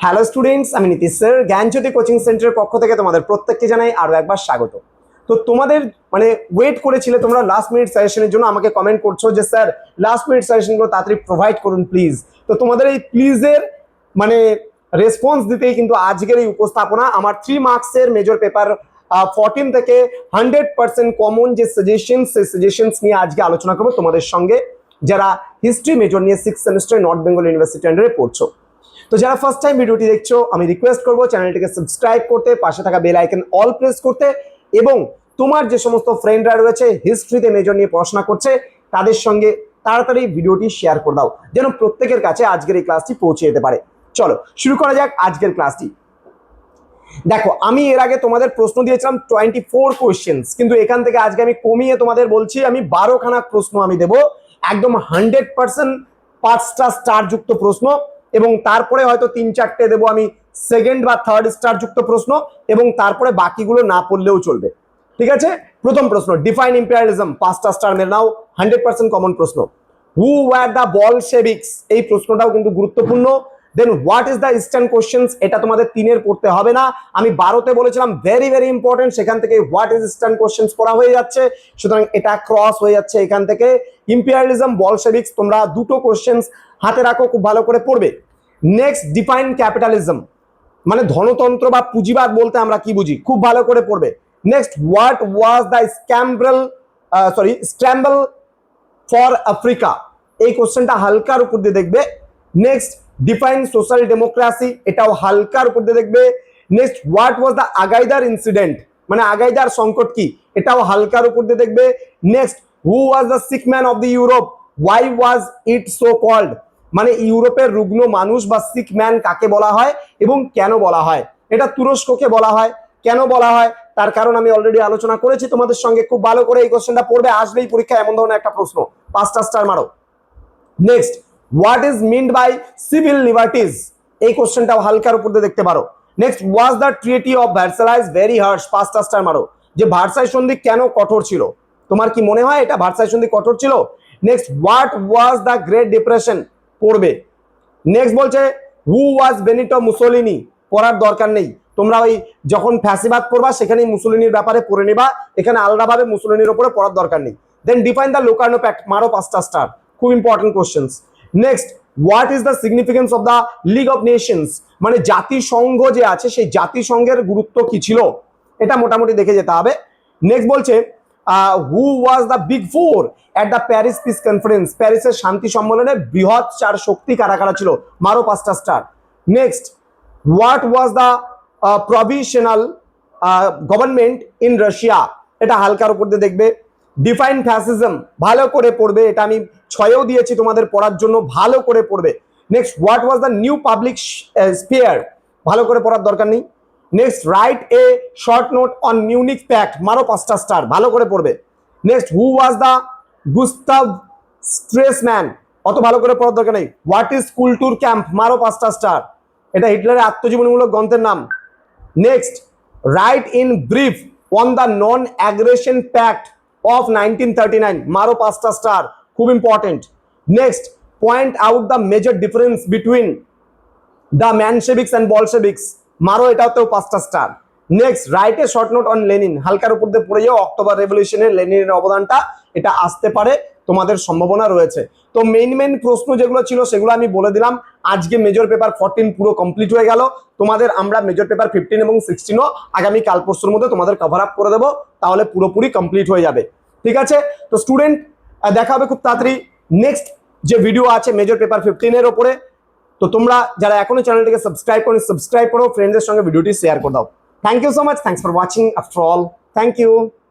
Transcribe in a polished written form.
Hello students, আমি Nitish sir জ্ঞানজ্যোতি coaching সেন্টারের পক্ষ থেকে তোমাদের প্রত্যেককে জানাই আরো একবার স্বাগত। তো তোমাদের ওয়েট করেছিলে তোমরা লাস্ট মিনিট সাজেশনের জন্য, আমাকে কমেন্ট করছো যে স্যার লাস্ট মিনিট সাজেশনগুলো তাড়াতাড়ি প্রোভাইড করুন প্লিজ। তো তোমাদের এই প্লিজের রেসপন্স দিতেই কিন্তু আজকের এই উপস্থাপনা। আমার 3 মার্কসের মেজর পেপার 14 থেকে 100% কমন যে সাজেশনস, সেই সাজেশনস নিয়ে আজকে আলোচনা করবো তোমাদের সঙ্গে, যারা হিস্ট্রি মেজর নিয়ে 6th semester north Bengal university আন্ডারে পড়ছো। তো যারা ফার্স্ট টাইম ভিডিওটি দেখছো, আমি রিকোয়েস্ট করবো চ্যানেলটিকে সাবস্ক্রাইব করতে, পাশে থাকা বেল আইকন অল প্রেস করতে, এবং তোমার যে সমস্ত ফ্রেন্ডরা রয়েছে হিস্ট্রিতে মেজর নিয়ে পড়াশোনা করছে তাদের সঙ্গে তাড়াতাড়ি ভিডিওটি শেয়ার করে দাও, যেন প্রত্যেকের কাছে আজকের এই ক্লাসটি পৌঁছে যেতে পারে। চলো শুরু করা যাক আজকের ক্লাসটি। দেখো, আমি এর আগে তোমাদের প্রশ্ন দিয়েছিলাম 24 কোয়েশ্চেন্স, কিন্তু এখান থেকে আজকে আমি কমিয়ে তোমাদের বলছি আমি 12খানা প্রশ্ন আমি দেবো, একদম 100% 5টা স্টার যুক্ত প্রশ্ন, এবং তারপরে হয়তো 3-4টে দেবো আমি সেকেন্ড বা থার্ড স্টার যুক্ত প্রশ্ন, এবং তারপরে বাকিগুলো না পড়লেও চলবে। ঠিক আছে, প্রথম প্রশ্ন, ডিফাইন ইম্পেরিয়ালিজম, 5টা স্টার মেরে নাও, 100% কমন প্রশ্ন। হু ওয়ার দ্য বলশেভিকস, এই প্রশ্নটাও কিন্তু গুরুত্বপূর্ণ। Then what is the eastern questions, এটা তোমাদের 3-এর পড়তে হবে না, আমি 12তে বলেছিলাম ভেরি ভেরি ইম্পর্টেন্ট, সেখান থেকে হোয়াট ইজ ইস্টার্ন কোশ্চেন্স পড়া হয়ে যাচ্ছে, সুতরাং এটা ক্রস হয়ে যাচ্ছে এখান থেকে। ইম্পেরিয়ালিজম, বলশেভিকস, তোমরা দুটো কোশ্চেন্স হাতে রাখো, খুব ভালো করে পড়বে। নেক্সট, ডিফাইন ক্যাপিটালিজম, ধনতন্ত্র বা পুঁজিবাদ বলতে আমরা কি বুঝি, খুব ভালো করে পড়বে। Next, what was the scramble for Africa, এই কোশ্চেনটা হালকার উপর দিয়ে দেখবে। নেক্সট, ডিফাইন সোশ্যাল ডেমোক্রেসি, এটাও হালকার উপর দিয়ে দেখবে। Next, what was the Agadir incident, Agadir সংকট কি, এটাও হালকার উপর দিয়ে দেখবে। Next, who was the sick man of the Europe, why was it so called, ইউরোপের রুগ্ন মানুষ বা সিক ম্যান কাকে বলা হয় এবং কেন বলা হয়। এটা তুরস্ককে বলা হয়। কেন বলা হয় তার কারণ আমি অলরেডি আলোচনা করেছি তোমাদের সঙ্গে, খুব ভালো করে এই কোশ্চেনটা পড়বে, আসবেই পরীক্ষা এমন ধরনের একটা প্রশ্ন, 5টা স্টার মারো। Next, what is meant by civil liberties, এই কোশ্চেনটাও হালকার উপর দিয়ে দেখতে পারো। Next, was the treaty of Versailles very harsh, 5টা স্টার মারো। যে ভার্সাই সন্ধি কেন কঠোর ছিল, তোমার কি মনে হয় এটা ভার্সাই সন্ধি কঠোর ছিল? Next, what was the great depression, পড়বে। নেক্সট বলছে হু ওয়াজ বেনিটো মুসোলিনি, পড়ার দরকার নেই, তোমরা ওই যখন ফ্যাসিবাদ পড়বা সেখানেই মুসোলিনির ব্যাপারে পড়ে নেবা, এখানে আলাদাভাবে মুসোলিনির উপরে পড়ার দরকার নেই। দেন ডিফাইন দ্য লোকার্নো প্যাক্ট, মারো 5টা স্টার, খুব important questions. Next, what is the significance of the league of Nations, জাতিসংঘ যে আছে সেই জাতিসংঘের গুরুত্ব কি ছিল, এটা মোটামুটি দেখে যেতে হবে। নেক্সট বলছে who was the big four at the Paris peace conference, প্যারিসের শান্তি সম্মেলনে বৃহৎ 4 শক্তি কারা কারা ছিল, মারো 5টা star. Next, what was the provisional government in Russia, এটা হালকার উপর দিয়ে দেখবে। ডিফাইন ফ্যাসিজম, ভালো করে পড়বে, এটা আমি 6এও দিয়েছি তোমাদের পড়ার জন্য, ভালো করে পড়বে। Next, what was the new public sphere, ভালো করে পড়ার দরকার নেই। Next, write a short note on Munich pact, মারো 5টা স্টার, ভালো করে পড়বে। Next, who was the Gustav Stresemann, অত ভালো করে পড়ার দরকার নেই। হোয়াট ইজ কুলটুর ক্যাম্প, মারো 5টা স্টার, এটা হিটলারের আত্মজীবনীমূলক গ্রন্থের নাম। Next, write in brief on the non aggression pact of 1939, মারো 5টা স্টার, খুব important. Next, point out the major difference between the Mensheviks and Bolsheviks, মারো এটাতেও 5টা star. Next, write a short note on Lenin, হালকার উপর দিয়ে পড়ে যাও, অক্টোবর রেভলিউশনে লেনিনের অবদানটা, এটা আসতে পারে, তোমাদের সম্ভাবনা রয়েছে। তো মেইন প্রশ্ন যেগুলো ছিল সেগুলো আমি বলে দিলাম। আজকে মেজর পেপার 14 পুরো কমপ্লিট হয়ে গেল। তোমাদের আমরা মেজর পেপার 15 এবং 16ও আগামী কাল পরশুর মধ্যে তোমাদের কভার আপ করে দেবো, তাহলে পুরোপুরি কমপ্লিট হয়ে যাবে। ঠিক আছে, তো স্টুডেন্ট দেখা হবে খুব তাড়াতাড়ি নেক্সট যে ভিডিও আছে মেজর পেপার 15-এর ওপরে। তো তোমরা যারা এখনো চ্যানেলটিকে সাবস্ক্রাইব করো, ফ্রেন্ডদের সঙ্গে ভিডিওটি শেয়ার করে দাও। Thank you so much, thanks for watching after all, thank you.